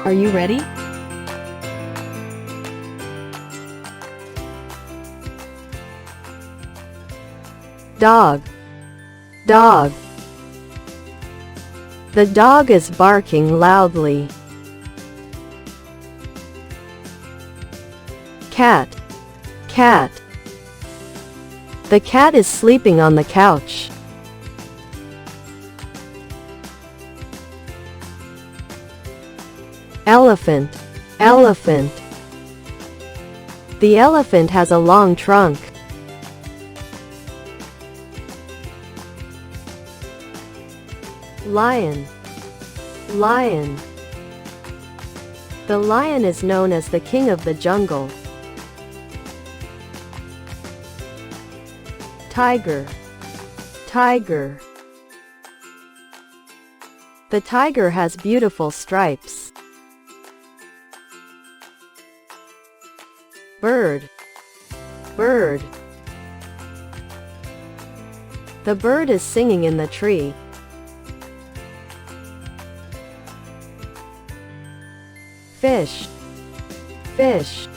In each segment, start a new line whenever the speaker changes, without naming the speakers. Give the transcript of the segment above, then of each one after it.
Are you ready?
Dog. Dog. The dog is barking loudly. Cat. Cat. The cat is sleeping on the couch. Elephant. Elephant. The elephant has a long trunk. Lion. Lion. The lion is known as the king of the jungle. Tiger. Tiger. The tiger has beautiful stripes. Bird. Bird. The bird is singing in the tree. Fish. Fish.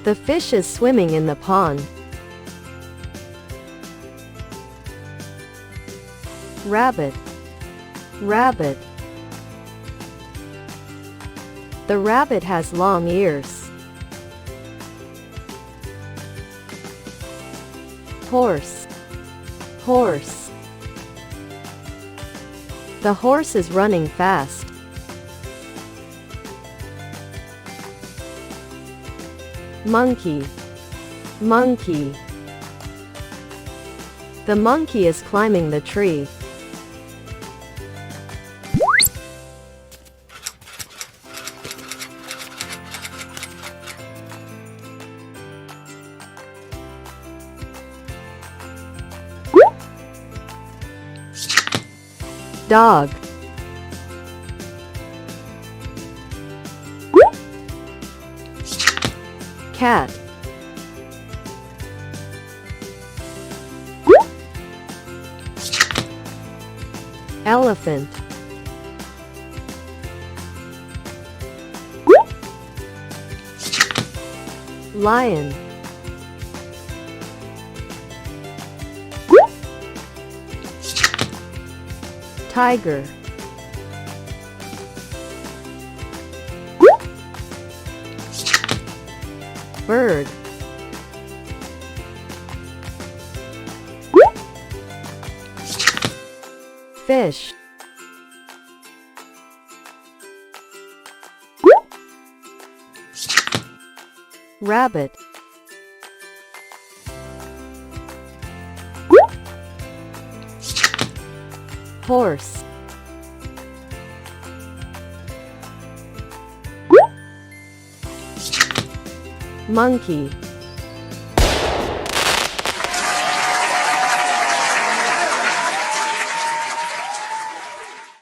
The fish is swimming in the pond. Rabbit. Rabbit. The rabbit has long ears. Horse. Horse. The horse is running fast. Monkey. Monkey. The monkey is climbing the tree. Dog. Cat. Elephant. Lion. Tiger. Bird. Fish. Rabbit. Horse. Monkey.